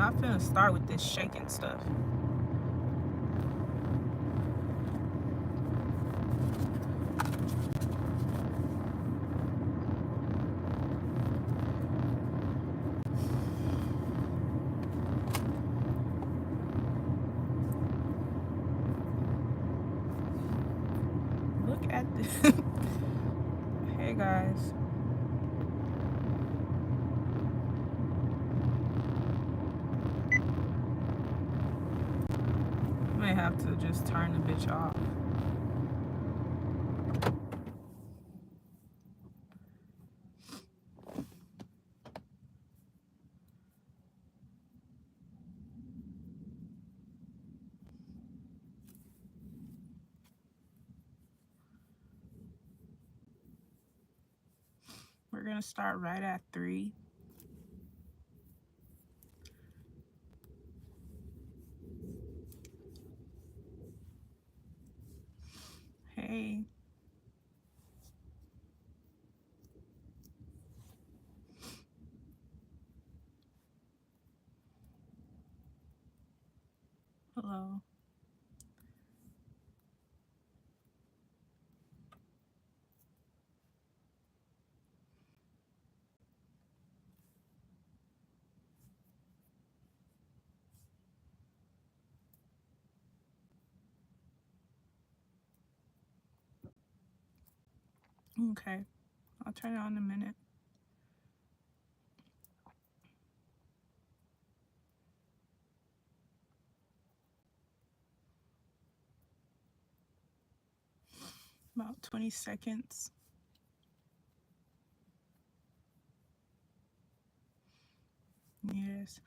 not finna start with this shaking stuff. Look at this. Hey guys. I may have to just turn the bitch off. We're gonna start right at 3. Hey. Hello. Okay. I'll turn it on in a minute. About 20 seconds. Yes.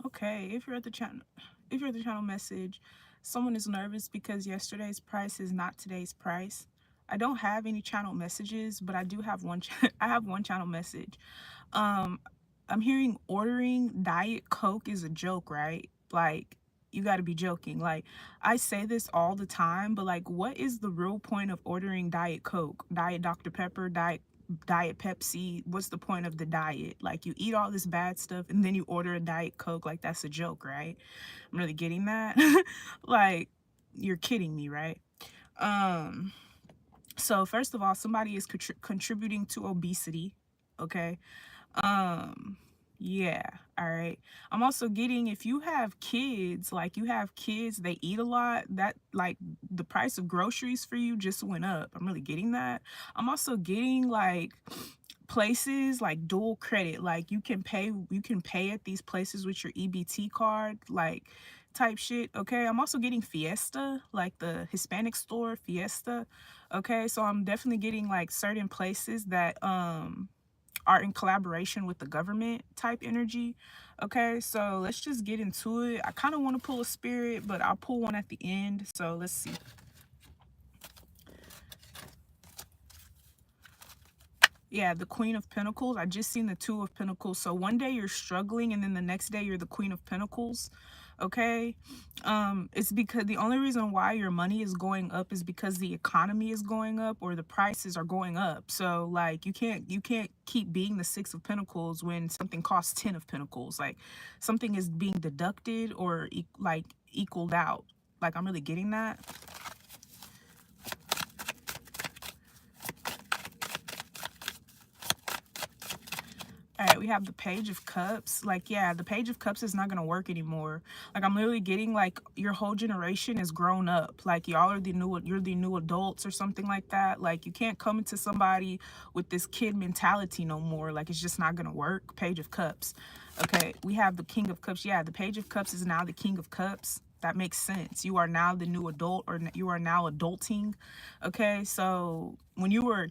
Okay, if you're at the channel message, someone is nervous because yesterday's price is not today's price. I don't have any channel messages, but I do have one I have one channel message. Um I'm hearing ordering Diet Coke is a joke, right? Like, you got to be joking. Like, I say this all the time, but like, what is the real point of ordering Diet Coke, Diet Dr. Pepper, Diet Pepsi? What's the point of the diet? Like, you eat all this bad stuff and then you order a Diet Coke. Like, that's a joke, right? I'm really getting that. Like, you're kidding me, right? So first of all, somebody is contributing to obesity, okay? um yeah, all right. I'm also getting, if you have kids, like, you have kids, they eat a lot, that, like, the price of groceries for you just went up. I'm really getting that. I'm also getting, like, places like dual credit, like, you can pay at these places with your EBT card, like, type shit, okay? I'm also getting Fiesta, like the Hispanic store Fiesta, okay? So I'm definitely getting, like, certain places that are in collaboration with the government type energy. Okay, so let's just get into it. I kind of want to pull a spirit, but I'll pull one at the end. So let's see. Yeah, the Queen of Pentacles. I just seen the Two of Pentacles. So one day you're struggling and then the next day you're the Queen of Pentacles. Okay, it's because the only reason why your money is going up is because the economy is going up or the prices are going up. So, like, you can't keep being the Six of Pentacles when something costs 10 of Pentacles. Like, something is being deducted or like equaled out. Like, I'm really getting that. All right, we have the Page of Cups. Like, yeah, the Page of Cups is not going to work anymore. Like, I'm literally getting, like, your whole generation is grown up. Like, y'all are you're the new adults or something like that. Like, you can't come into somebody with this kid mentality no more. Like, it's just not going to work. Page of Cups. Okay, we have the King of Cups. Yeah, the Page of Cups is now the King of Cups. That makes sense. You are now the new adult, or you are now adulting. Okay, so when you were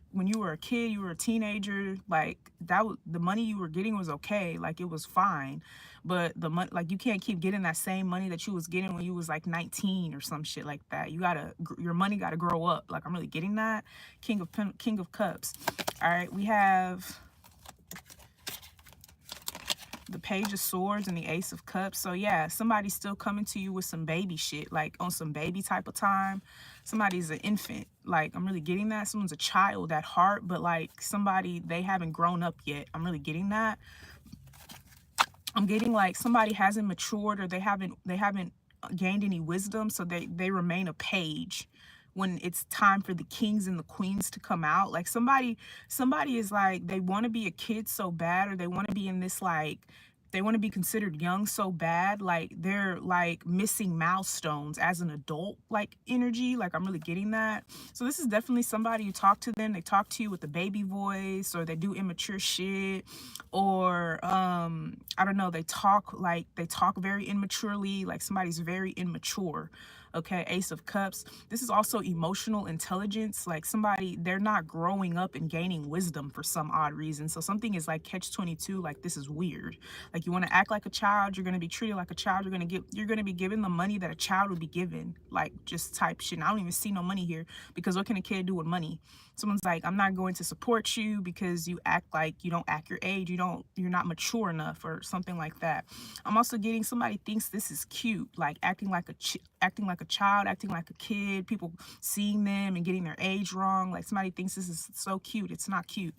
a kid, you were a teenager, like, the money you were getting was okay, like, it was fine. But the money, like, you can't keep getting that same money that you was getting when you was like 19 or some shit like that. Your money gotta grow up. Like, I'm really getting that. King of Cups. All right, we have the Page of Swords and the Ace of Cups. So yeah, somebody's still coming to you with some baby shit, like on some baby type of time. Somebody's an infant. Like, I'm really getting that. Someone's a child at heart, but like somebody, they haven't grown up yet. I'm really getting that. I'm getting like somebody hasn't matured, or they haven't gained any wisdom, so they remain a page when it's time for the kings and the queens to come out. Like somebody is like, they want to be a kid so bad, or they want to be in this, like, they want to be considered young so bad, like they're like missing milestones as an adult, like energy. Like, I'm really getting that. So this is definitely somebody, you talk to them, they talk to you with a baby voice, or they do immature shit, or I don't know, they talk very immaturely, like somebody's very immature. Okay, Ace of Cups. This is also emotional intelligence. Like somebody, they're not growing up and gaining wisdom for some odd reason. So something is like catch 22. Like, this is weird. Like, you want to act like a child, you're going to be treated like a child. You're going to be given the money that a child would be given. Like, just type shit. And I don't even see no money here, because what can a kid do with money? Someone's like, I'm not going to support you because you act like you don't act your age. You're not mature enough, or something like that. I'm also getting somebody thinks this is cute, like acting like a child, acting like a kid, people seeing them and getting their age wrong. Like, somebody thinks this is so cute. It's not cute.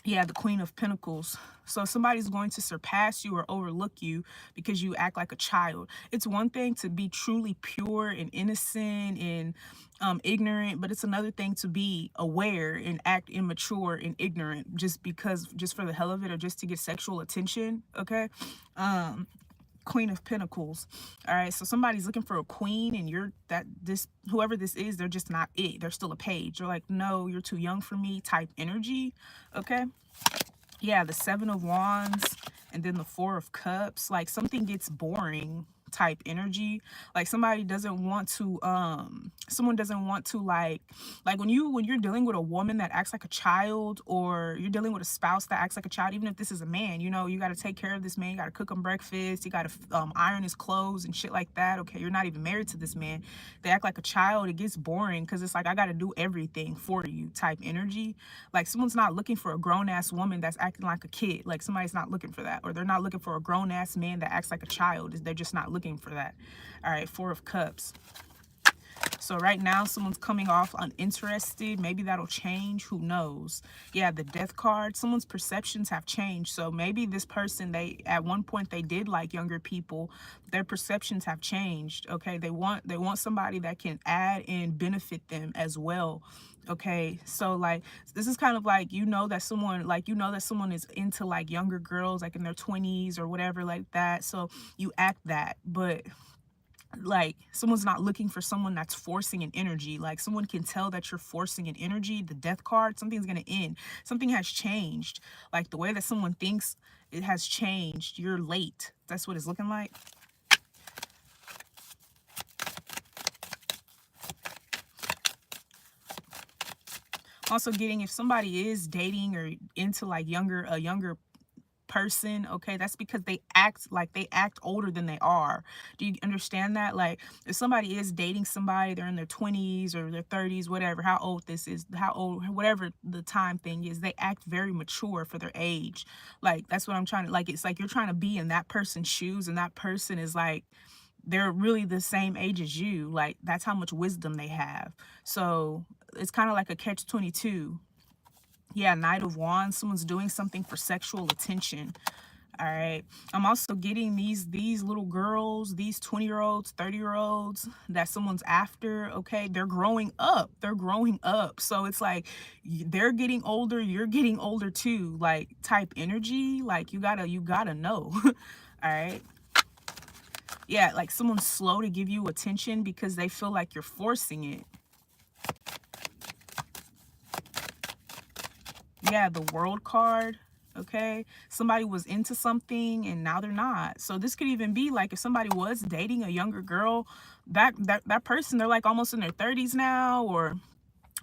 Yeah, the Queen of Pentacles. So somebody's going to surpass you or overlook you because you act like a child. It's one thing to be truly pure and innocent and ignorant, but it's another thing to be aware and act immature and ignorant just for the hell of it, or just to get sexual attention. Okay. Queen of Pentacles. All right, so somebody's looking for a queen, and whoever this is, they're just not it. They're still a page. They're like, no, you're too young for me type energy. Okay. Yeah, the Seven of Wands, and then the Four of Cups. Like, something gets boring type energy. Like, somebody doesn't want to someone doesn't want to like when you're dealing with a woman that acts like a child, or you're dealing with a spouse that acts like a child, even if this is a man, you know, you got to take care of this man, you got to cook him breakfast, you got to iron his clothes and shit like that. Okay, you're not even married to this man. They act like a child. It gets boring because it's like, I got to do everything for you type energy. Like, someone's not looking for a grown-ass woman that's acting like a kid. Like, somebody's not looking for that, or they're not looking for a grown-ass man that acts like a child. They're just not looking for that. All right, Four of Cups. So right now, someone's coming off uninterested. Maybe that'll change. Who knows? Yeah, the Death card. Someone's perceptions have changed. So maybe this person, at one point they did like younger people. Their perceptions have changed. Okay, they want somebody that can add and benefit them as well. Okay, so like, this is kind of like, that someone is into like younger girls, like in their 20s or whatever like that. So you act that, but like, someone's not looking for someone that's forcing an energy. Like, someone can tell that you're forcing an energy. The Death card, something's going to end. Something has changed. Like, the way that someone thinks, it has changed. You're late. That's what it's looking like. Also getting, if somebody is dating or into like a younger person, okay, that's because they act older than they are. Do you understand that? Like, if somebody is dating somebody, they're in their 20s or their 30s, whatever, whatever the time thing is, they act very mature for their age. Like, that's what I'm trying to, like, it's like you're trying to be in that person's shoes, and that person is like, they're really the same age as you. Like, that's how much wisdom they have. So it's kind of like a catch-22. Yeah, Knight of Wands. Someone's doing something for sexual attention. All right. I'm also getting these little girls, these 20-year-olds, 30-year-olds that someone's after. Okay, they're growing up. They're growing up. So it's like, they're getting older. You're getting older too. Like, type energy. Like, you gotta know. All right. Yeah, like, someone's slow to give you attention because they feel like you're forcing it. Yeah, the World card. Okay, somebody was into something and now they're not. So this could even be like, if somebody was dating a younger girl, that person, they're like almost in their 30s now, or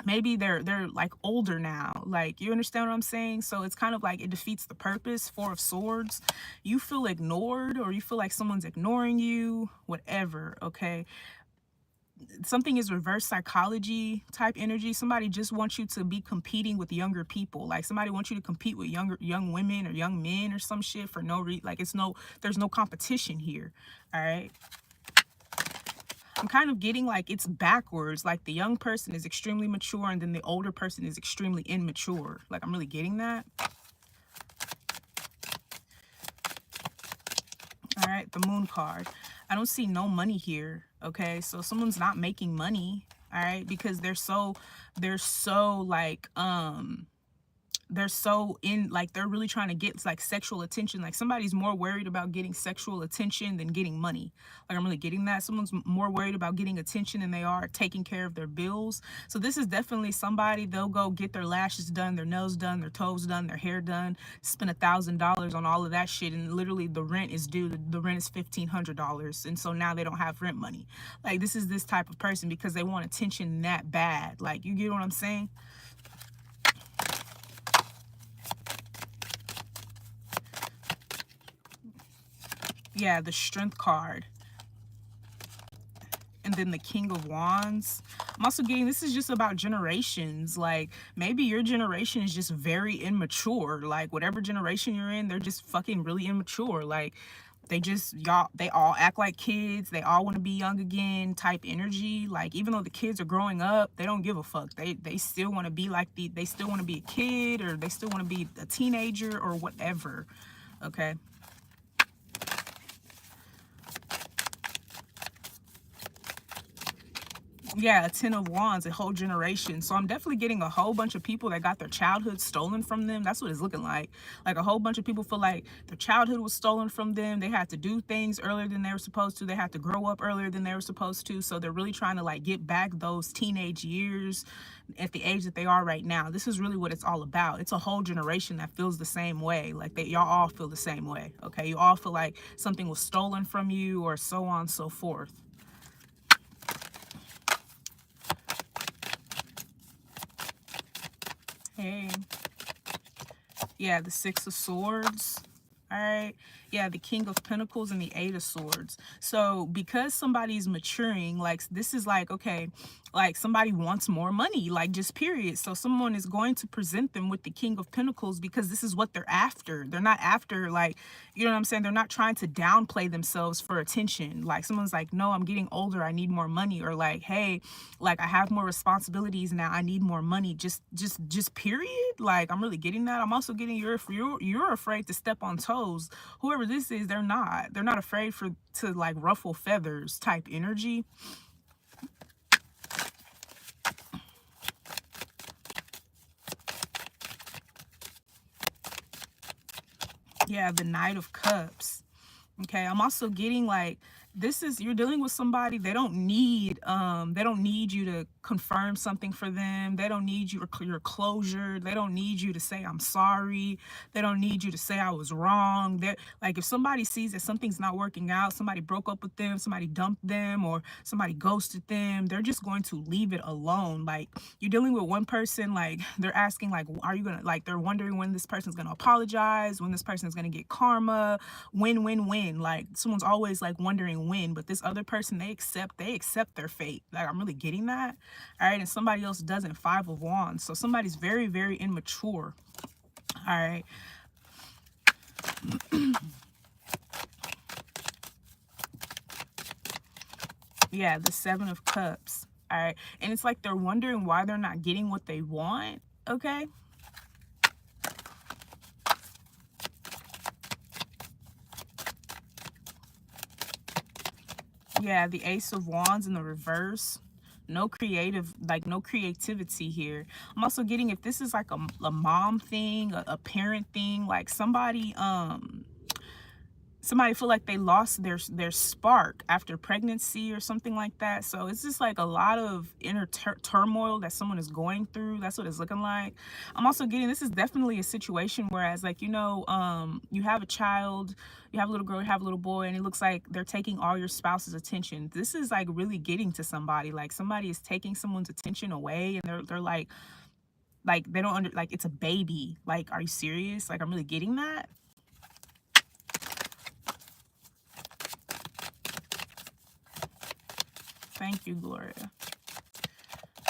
maybe they're like older now. Like, you understand what I'm saying? So it's kind of like, it defeats the purpose. Four of Swords. You feel ignored, or you feel like someone's ignoring you, whatever. Okay, something is reverse psychology type energy. Somebody just wants you to be competing with younger people. Like, somebody wants you to compete with young women or young men or some shit for no reason. Like, there's no competition here. All right. I'm kind of getting like it's backwards. Like the young person is extremely mature and then the older person is extremely immature. Like I'm really getting that. All right, the moon card. I don't see no money here. Okay, so someone's not making money. All right, because they're so like they're so in like they're really trying to get like sexual attention. Like somebody's more worried about getting sexual attention than getting money. Like I'm really getting that. Someone's more worried about getting attention than they are taking care of their bills. So this is definitely somebody, they'll go get their lashes done, their nails done, their toes done, their hair done, spend $1,000 on all of that shit, and literally the rent is due. The rent is $1,500, and so now they don't have rent money. Like this is this type of person because they want attention that bad. Like you get what I'm saying? Yeah, the Strength card. And then the King of Wands. I'm also getting, this is just about generations. Like maybe your generation is just very immature. Like whatever generation you're in, they're just fucking really immature. Like they just, they all act like kids. They all want to be young again type energy. Like even though the kids are growing up, they don't give a fuck. They still want to be like they still want to be a kid, or they still want to be a teenager or whatever. Okay. Yeah, a 10 of Wands, a whole generation. So I'm definitely getting a whole bunch of people that got their childhood stolen from them. That's what it's looking like. Like a whole bunch of people feel like their childhood was stolen from them. They had to do things earlier than they were supposed to. They had to grow up earlier than they were supposed to. So they're really trying to like get back those teenage years at the age that they are right now. This is really what it's all about. It's a whole generation that feels the same way. Like y'all all feel the same way. Okay, you all feel like something was stolen from you, or so on and so forth. Hey. Yeah, the Six of Swords. All right. Yeah, the King of Pentacles and the Eight of Swords. So because somebody's maturing, like this is like, okay, like somebody wants more money, like just period. So someone is going to present them with the King of Pentacles because this is what they're after. They're not after like, you know what I'm saying? They're not trying to downplay themselves for attention. Like someone's like, no, I'm getting older, I need more money. Or like, hey, like I have more responsibilities now, I need more money. Just period. Like I'm really getting that. I'm also getting you're afraid to step on toes. Whoever this is, they're not afraid to like ruffle feathers type energy. Yeah, the Knight of Cups. Okay, I'm also getting like this is, you're dealing with somebody, they don't need you to confirm something for them. They don't need your closure. They don't need you to say I'm sorry. They don't need you to say I was wrong. They're like, if somebody sees that something's not working out, somebody broke up with them, somebody dumped them, or somebody ghosted them, they're just going to leave it alone. Like you're dealing with one person, like they're asking like, are you gonna, like they're wondering when this person's gonna apologize, when this person's gonna get karma, when. Like someone's always like wondering when, but this other person, they accept their fate. Like I'm really getting that. All right, and somebody else doesn't. Five of Wands. So somebody's very, very immature. All right. Yeah, the Seven of Cups. All right, and it's like they're wondering why they're not getting what they want. Okay. Yeah, the Ace of Wands in the reverse. No creativity here. I'm also getting, if this is like a mom thing, a parent thing, like somebody feel like they lost their spark after pregnancy or something like that. So it's just like a lot of inner turmoil that someone is going through. That's what it's looking like. I'm also getting, this is definitely a situation whereas like, you know, you have a child, you have a little girl, you have a little boy, and it looks like they're taking all your spouse's attention. This is like really getting to somebody. Like somebody is taking someone's attention away, and they're like they don't like it's a baby. Like, are you serious? Like I'm really getting that. Thank you, Gloria.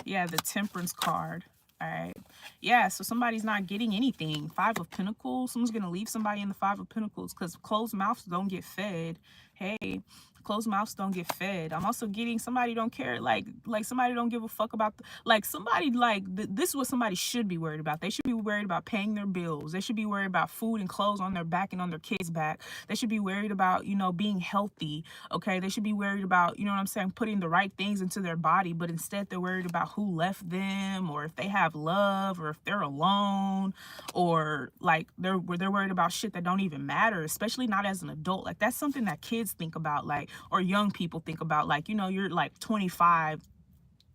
Yeah, the Temperance card. All right. Yeah, so somebody's not getting anything. Five of Pentacles. Someone's going to leave somebody in the Five of Pentacles because closed mouths don't get fed. Hey, closed mouths don't get fed. I'm also getting somebody don't care, like somebody don't give a fuck about like somebody like this is what somebody should be worried about. They should be worried about paying their bills. They should be worried about food and clothes on their back and on their kids' back. They should be worried about, you know, being healthy. Okay, they should be worried about, you know what I'm saying, putting the right things into their body, but instead they're worried about who left them, or if they have love, or if they're alone, or like they're worried about shit that don't even matter, especially not as an adult. Like that's something that kids think about, like, or young people think about, like, you know, you're like 25,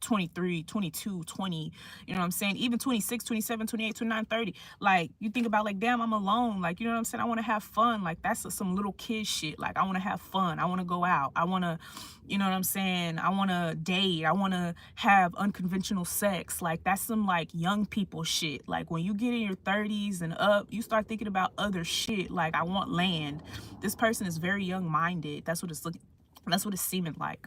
23, 22, 20, you know what I'm saying, even 26, 27, 28, 29, 30. Like you think about like, damn, I'm alone, like, you know what I'm saying, I want to have fun. Like that's some little kid shit. Like I want to have fun, I want to go out, I want to, you know what I'm saying, I want to date, I want to have unconventional sex. Like that's some like young people shit. Like when you get in your 30s and up, you start thinking about other shit. Like I want land. This person is very young minded. That's what it's looking, that's what it's seeming like.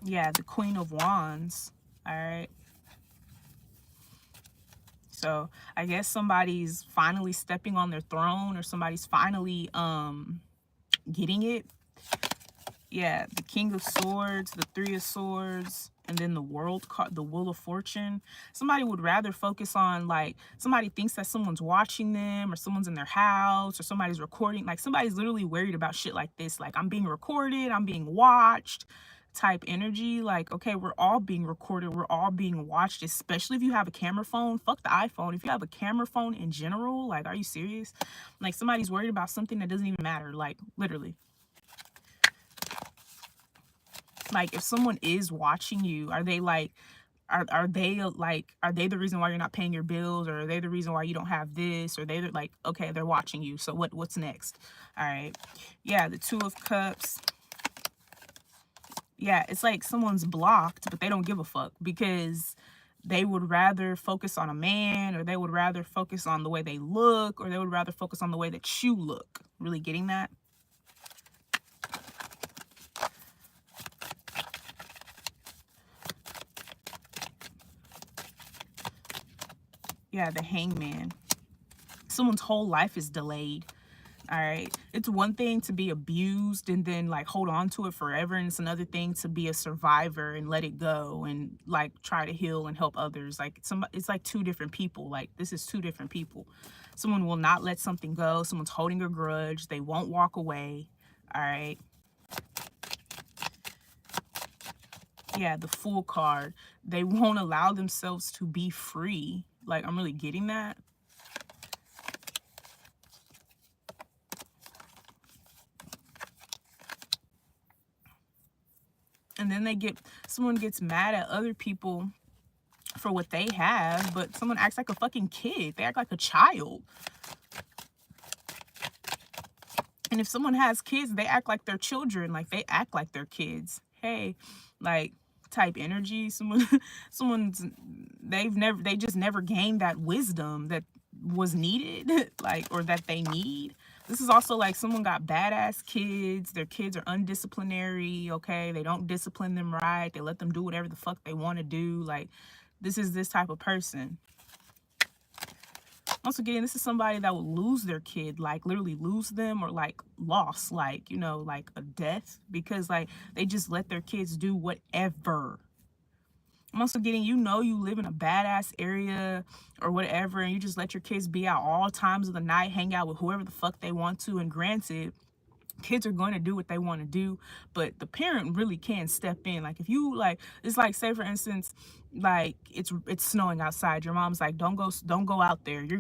Yeah, the Queen of Wands. All right. So I guess somebody's finally stepping on their throne, or somebody's finally getting it. Yeah, the King of Swords, the Three of Swords, and then the World card, the Wheel of Fortune. Somebody would rather focus on, like, somebody thinks that someone's watching them, or someone's in their house, or somebody's recording. Like somebody's literally worried about shit like this. Like I'm being recorded, I'm being watched type energy. Like, okay, we're all being recorded, we're all being watched, especially if you have a camera phone. Fuck the iPhone. If you have a camera phone in general, like, are you serious? Like somebody's worried about something that doesn't even matter, like literally. Like if someone is watching you, are they like, are they like, are they the reason why you're not paying your bills, or are they the reason why you don't have this, or they're like, okay, they're watching you, so what's next? All right. Yeah, the Two of Cups. Yeah, it's like someone's blocked, but they don't give a fuck, because they would rather focus on a man, or they would rather focus on the way they look, or they would rather focus on the way that you look. Really getting that? Yeah, the Hangman. Someone's whole life is delayed. All right. It's one thing to be abused and then like hold on to it forever, and it's another thing to be a survivor and let it go and like try to heal and help others. Like it's like two different people. Like this is two different people. Someone will not let something go. Someone's holding a grudge. They won't walk away. All right. Yeah, the Fool card. They won't allow themselves to be free. Like I'm really getting that. And then someone gets mad at other people for what they have, but someone acts like a fucking kid. They act like a child. And if someone has kids, they act like they're children. Like they act like they're kids. Hey, like type energy. They just never gained that wisdom that was needed, like, or that they need. This is also like someone got badass kids. Their kids are undisciplinary, okay? They don't discipline them right. They let them do whatever the fuck they want to do. Like, this is this type of person. Also getting, this is somebody that will lose their kid, like literally lose them, or like loss, like, you know, like a death, because like they just let their kids do whatever. I'm also getting, you know, you live in a badass area or whatever, and you just let your kids be out all times of the night, hang out with whoever the fuck they want to. And granted, kids are going to do what they want to do, but the parent really can step in. Like if you like, it's like, say for instance, like it's snowing outside, your mom's like, don't go out there, what you're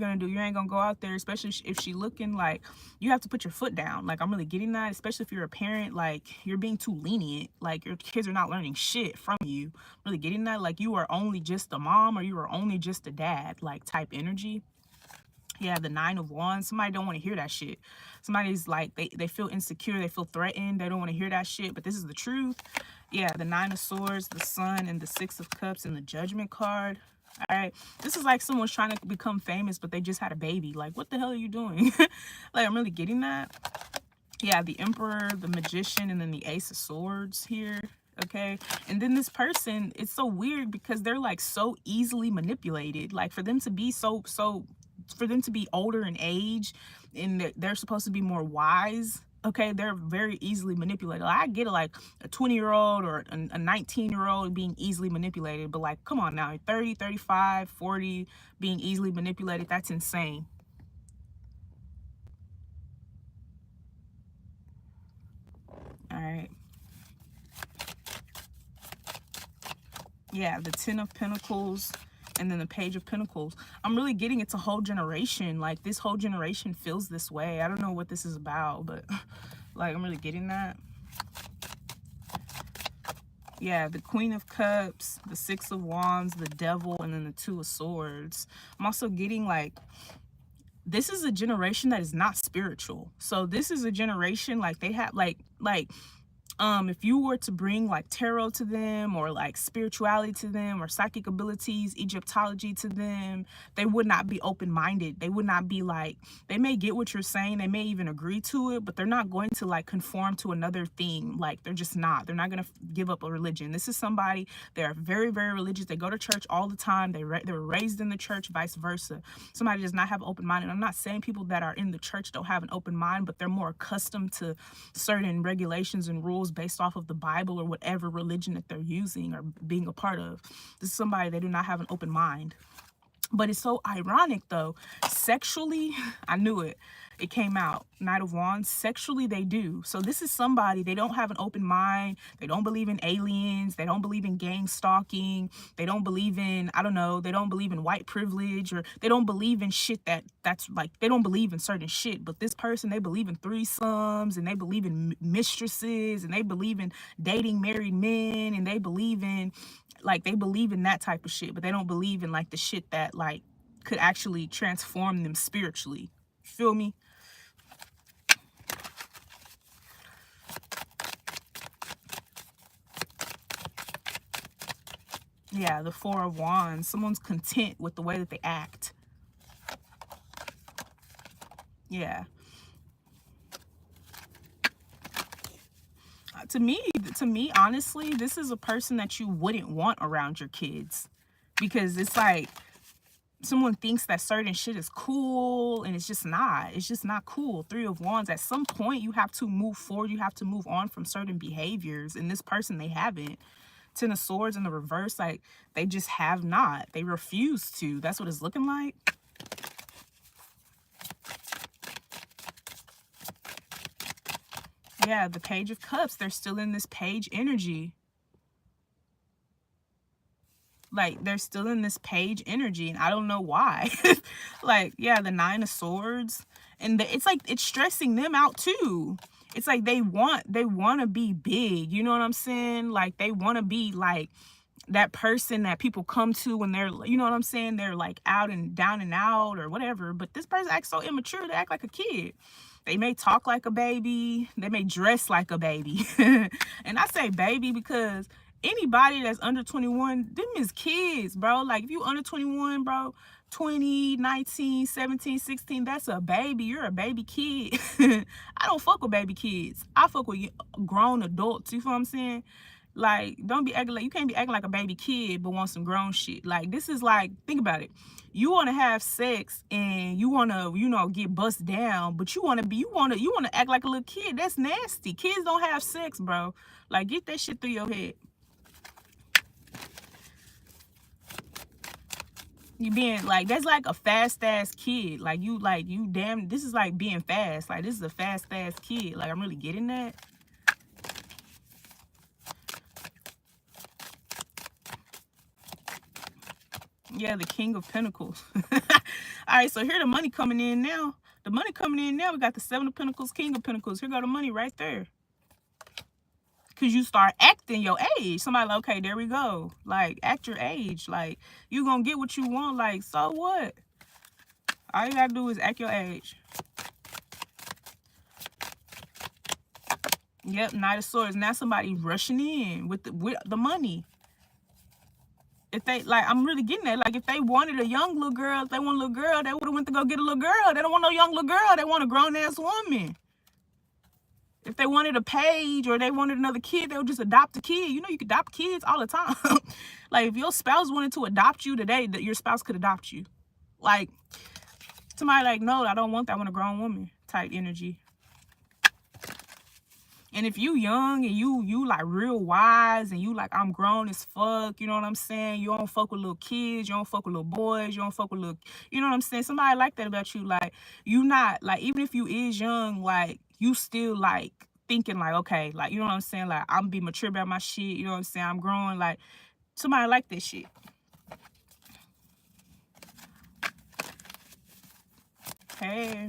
gonna do, you ain't gonna go out there, especially if she looking, like you have to put your foot down. Like I'm really getting that, especially if you're a parent, like you're being too lenient, like your kids are not learning shit from you. Really getting that, like you are only just a mom, or you are only just a dad, like type energy. Yeah, the Nine of Wands. Somebody don't want to hear that shit. Somebody's like, they feel insecure, they feel threatened, they don't want to hear that shit, but this is the truth. Yeah, the Nine of Swords, the Sun, and the Six of Cups, and the Judgment card. All right, this is like someone's trying to become famous, but they just had a baby. Like, what the hell are you doing? Like, I'm really getting that. Yeah, the Emperor, the Magician, and then the Ace of Swords here. Okay. And then this person, it's so weird because they're like so easily manipulated. Like for them to be for them to be older in age and they're supposed to be more wise. Okay, they're very easily manipulated. Like, I get it, like a 20-year-old or a 19-year-old being easily manipulated, but like, come on now, 30, 35, 40 being easily manipulated, that's insane. All right. Yeah, the 10 of Pentacles and then the Page of Pentacles. I'm really getting it's a whole generation. Like this whole generation feels this way. I don't know what this is about, but like I'm really getting that. Yeah, the Queen of Cups, the Six of Wands, the Devil, and then the Two of Swords. I'm also getting like this is a generation that is not spiritual. So this is a generation like they have like if you were to bring like tarot to them or like spirituality to them or psychic abilities, Egyptology to them, they would not be open-minded. They would not be like, they may get what you're saying, they may even agree to it, but they're not going to like conform to another thing. Like they're just not. They're not going to give up a religion. This is somebody, they're very, very religious. They go to church all the time. They were raised in the church, vice versa. Somebody does not have open mind. And I'm not saying people that are in the church don't have an open mind, but they're more accustomed to certain regulations and rules based off of the Bible or whatever religion that they're using or being a part of. This is somebody they do not have an open mind. But it's so ironic though. Sexually, I knew it. It came out. Knight of Wands. Sexually, they do. So this is somebody, they don't have an open mind. They don't believe in aliens. They don't believe in gang stalking. They don't believe in, I don't know, they don't believe in white privilege, or they don't believe in shit that's like, they don't believe in certain shit. But this person, they believe in threesomes, and they believe in mistresses, and they believe in dating married men, and they believe in, like, they believe in that type of shit, but they don't believe in like the shit that like could actually transform them spiritually. Feel me? Yeah, the Four of Wands. Someone's content with the way that they act. Yeah. To me, honestly, this is a person that you wouldn't want around your kids, because it's like someone thinks that certain shit is cool, and it's just not. It's just not cool. Three of Wands. At some point, you have to move forward. You have to move on from certain behaviors, and this person, they haven't. Ten of Swords in the reverse, like they just have not. They refuse to. That's what it's looking like. Yeah, the Page of Cups. They're still in this page energy. Like they're still in this page energy, and I don't know why. Like, yeah, the Nine of Swords, and it's like it's stressing them out too. It's like they want to be big, you know what I'm saying? Like they want to be like that person that people come to when they're, you know what I'm saying, they're like out and down and out or whatever. But this person acts so immature, they act like a kid. They may talk like a baby, they may dress like a baby. And I say baby because anybody that's under 21, them is kids, bro. Like if you under 21, bro, 20, 19, 17, 16, that's a baby. You're a baby kid. I don't fuck with baby kids. I fuck with grown adults. You feel what I'm saying? Like, don't be acting like, you can't be acting like a baby kid but want some grown shit. Like, this is like, think about it. You want to have sex and you want to, you know, get bust down, but you want to act like a little kid. That's nasty. Kids don't have sex, bro. Like, get that shit through your head. You being like, that's like a fast ass kid. Like you damn, this is like being fast. Like this is a fast ass kid. Like I'm really getting that. Yeah, the King of Pentacles. All right, so here the money coming in now. The money coming in now. We got the Seven of Pentacles, King of Pentacles. Here go the money right there. Because you start acting your age. Somebody like, okay, there we go. Like, act your age. Like, you going to get what you want. Like, so what? All you got to do is act your age. Yep, Knight of Swords. Now somebody rushing in with the money. If they, like, I'm really getting that. Like, if they wanted a young little girl, if they want a little girl, they would have went to go get a little girl. They don't want no young little girl. They want a grown-ass woman. If they wanted a page or they wanted another kid, they would just adopt a kid. You know, you could adopt kids all the time. Like, if your spouse wanted to adopt you today, that your spouse could adopt you. Like, somebody like, no, I don't want that. I want a grown woman type energy. And if you young and you like real wise and you like, I'm grown as fuck, you know what I'm saying? You don't fuck with little kids, you don't fuck with little boys, you don't fuck with little, you know what I'm saying? Somebody like that about you. Like, you not, like, even if you is young, like, you still like thinking like, okay, like, you know what I'm saying? Like, I'm be mature about my shit, you know what I'm saying? I'm growing. Like, somebody like that shit. Hey.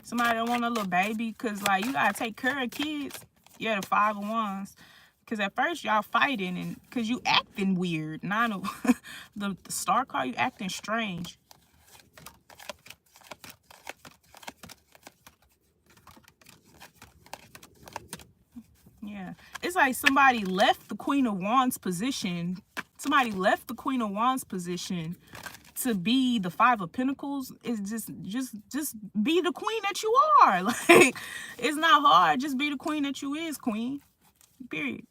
Somebody don't want a little baby because, like, you got to take care of kids. Yeah, the 5 of Wands. Because at first, y'all fighting and because you acting weird. 9 of... the star card, you acting strange. Yeah. It's like somebody left the Queen of Wands position. Somebody left the Queen of Wands position to be the 5 of Pentacles. Is just be the queen that you are. Like, it's not hard. Just be the queen that you is, queen. Period.